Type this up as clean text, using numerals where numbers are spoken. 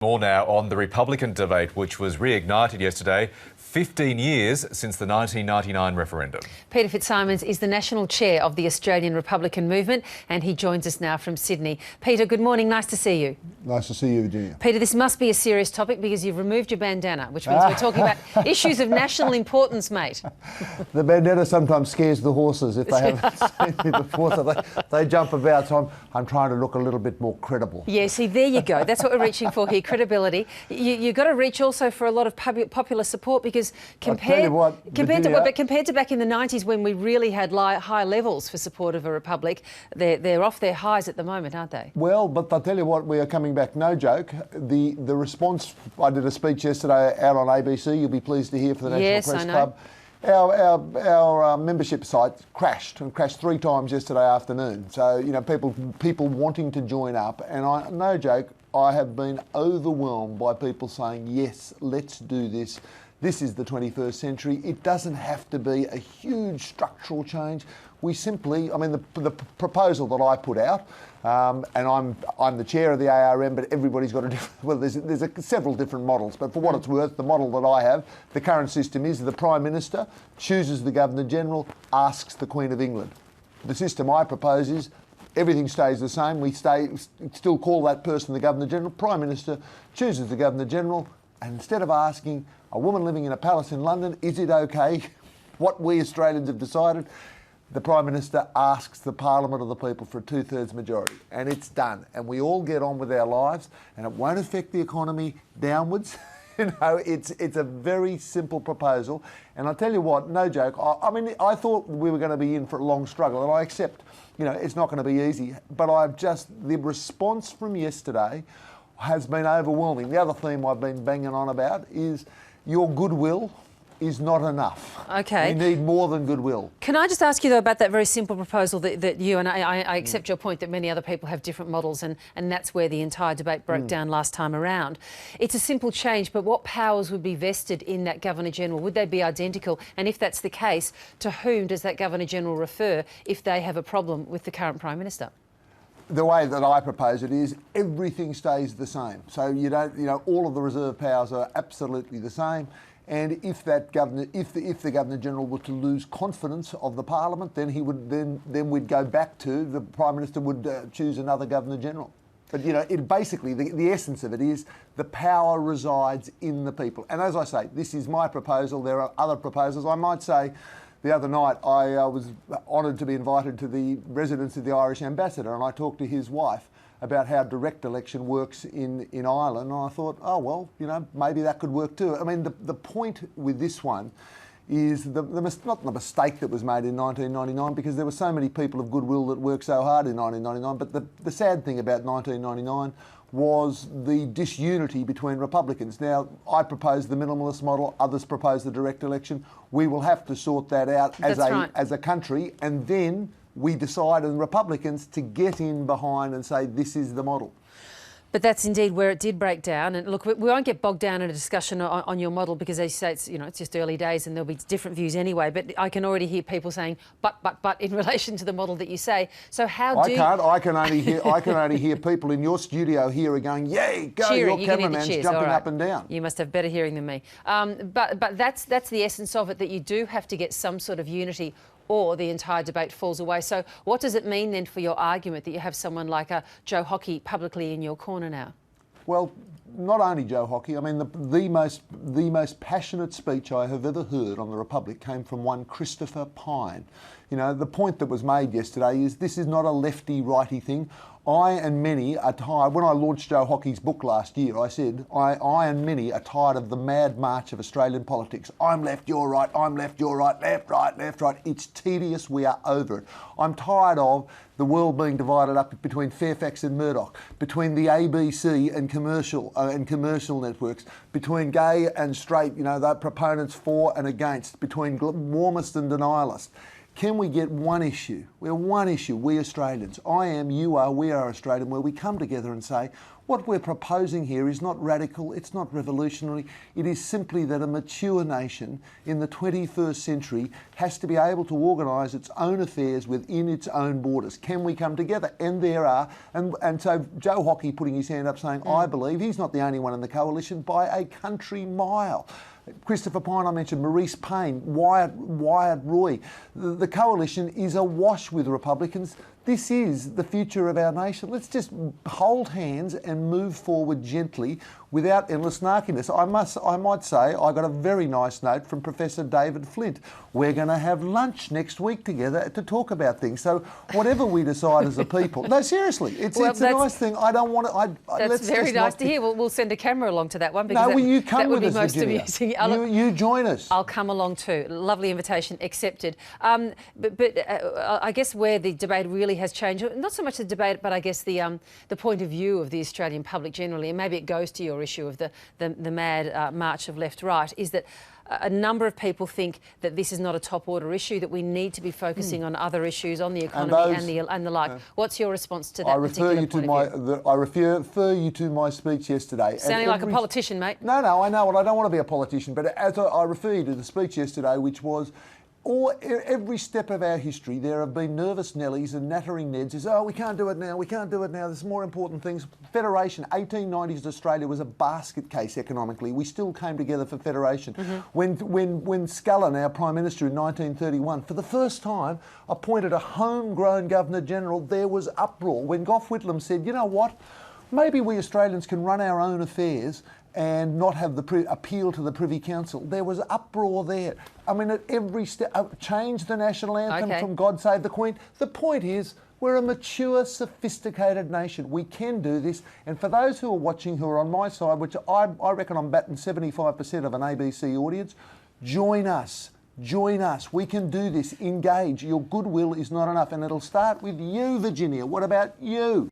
More now on the Republican debate, which was reignited yesterday, 15 years since the 1999 referendum. Peter Fitzsimons is the National Chair of the Australian Republican Movement, and he joins us now from Sydney. Peter, good morning. Nice to see you. Nice to see you, Virginia. Peter, this must be a serious topic because you've removed your bandana, which means we're talking about issues of national importance, mate. The bandana sometimes scares the horses if they haven't seen me before, so they jump about. So I'm trying to look a little bit more credible. Yeah, see, there you go. That's what we're reaching for here, credibility. You've got to reach also for a lot of popular support because compared to back in the 90s when we really had high levels for support of a republic, they're off their highs at the moment, aren't they? Well, but I'll tell you what, we are coming back, no joke. The response, I did a speech yesterday out on ABC, you'll be pleased to hear, for the National Press Club. Our membership site crashed 3 times yesterday afternoon. So, you know, people wanting to join up, and no joke, I have been overwhelmed by people saying, yes, let's do this. This is the 21st century. It doesn't have to be a huge structural change. We simply, I mean, the proposal that I put out, and I'm the chair of the ARM, but everybody's got a different, well, there's several different models, but for what it's worth, the model that I have, the current system is the Prime Minister chooses the Governor-General, asks the Queen of England. The system I propose is everything stays the same. We still call that person the Governor-General. Prime Minister chooses the Governor-General, and instead of asking a woman living in a palace in London, is it okay, what we Australians have decided, the Prime Minister asks the Parliament of the people for a 2/3 majority, and it's done. And we all get on with our lives, and it won't affect the economy downwards. You know, it's a very simple proposal. And I'll tell you what, no joke, I mean, I thought we were going to be in for a long struggle, and I accept, you know, it's not going to be easy. But the response from yesterday has been overwhelming. The other theme I've been banging on about is your goodwill is not enough. Okay. We need more than goodwill. Can I just ask you, though, about that very simple proposal that you and I accept your point that many other people have different models, and that's where the entire debate broke down last time around. It's a simple change, but what powers would be vested in that Governor-General? Would they be identical? And if that's the case, to whom does that Governor-General refer if they have a problem with the current Prime Minister? The way that I propose it is everything stays the same. So you don't, you know, all of the reserve powers are absolutely the same. And if that governor, if the Governor-General were to lose confidence of the Parliament, then he would then we'd go back to the Prime Minister would choose another Governor-General. But you know, it basically the essence of it is the power resides in the people. And as I say, this is my proposal. There are other proposals. I might say, the other night I was honoured to be invited to the residence of the Irish ambassador, and I talked to his wife about how direct election works in Ireland, and I thought, oh well, you know, maybe that could work too. I mean, the point with this one is not the mistake that was made in 1999, because there were so many people of goodwill that worked so hard in 1999, but the sad thing about 1999 was the disunity between Republicans. Now, I propose the minimalist model, others propose the direct election. We will have to sort that out as a country, and then we decide as Republicans to get in behind and say this is the model. But that's indeed where it did break down. And look, we won't get bogged down in a discussion on your model because, as you say, it's just early days and there'll be different views anyway. But I can already hear people saying, but in relation to the model that you say. So how do I can only hear people in your studio here are going, yay, go! Cheering. Your cameraman's jumping up and down. You must have better hearing than me. But that's the essence of it, that you do have to get some sort of unity, or the entire debate falls away. So what does it mean then for your argument that you have someone like Joe Hockey publicly in your corner now? Well, not only Joe Hockey. I mean, the most passionate speech I have ever heard on the Republic came from one Christopher Pyne. You know, the point that was made yesterday is this is not a lefty-righty thing. I and many are tired. When I launched Joe Hockey's book last year, I said, I and many are tired of the mad march of Australian politics. I'm left, you're right, I'm left, you're right, left, right, left, right. It's tedious, we are over it. I'm tired of the world being divided up between Fairfax and Murdoch, between the ABC and commercial networks, between gay and straight, you know, the proponents for and against, between warmist and denialist. Can we get one issue? We're one issue, we Australians. I am, you are, we are Australian, where we come together and say, What we're proposing here is not radical, it's not revolutionary. It is simply that a mature nation in the 21st century has to be able to organise its own affairs within its own borders. Can we come together? And there are. And so Joe Hockey putting his hand up saying, I believe he's not the only one in the coalition by a country mile. Christopher Pyne, I mentioned, Maurice Payne, Wyatt Roy. The coalition is awash with Republicans. This is the future of our nation. Let's just hold hands and move forward gently without endless snarkiness. I might say I got a very nice note from Professor David Flint. We're going to have lunch next week together to talk about things. So whatever we decide as a people, no, seriously, it's a nice thing. I don't want to. That's very nice to hear. We'll send a camera along to that one because you come that would with be us, most Virginia. amusing. You join us. I'll come along too. Lovely invitation accepted. But I guess where the debate really has changed, not so much the debate, but I guess the point of view of the Australian public generally, and maybe it goes to your issue of the mad march of left-right, is that a number of people think that this is not a top-order issue, that we need to be focusing on other issues, on the economy and the like. What's your response to that particular point of view? I refer you to my speech yesterday. Sounding like a politician, mate. No, I know, and I don't want to be a politician, but as I refer you to the speech yesterday, which was, every step of our history, there have been nervous Nellies and nattering Neds who say, we can't do it now, there's more important things. Federation, 1890s Australia was a basket case economically. We still came together for federation. When Scullin, our Prime Minister in 1931, for the first time appointed a homegrown Governor-General, there was uproar. When Gough Whitlam said, you know what, maybe we Australians can run our own affairs and not have the appeal to the Privy Council. There was uproar there. I mean, at every step, change the national anthem from God Save the Queen. The point is, we're a mature, sophisticated nation. We can do this. And for those who are watching who are on my side, which I reckon I'm batting 75% of an ABC audience, join us. Join us. We can do this. Engage. Your goodwill is not enough. And it'll start with you, Virginia. What about you?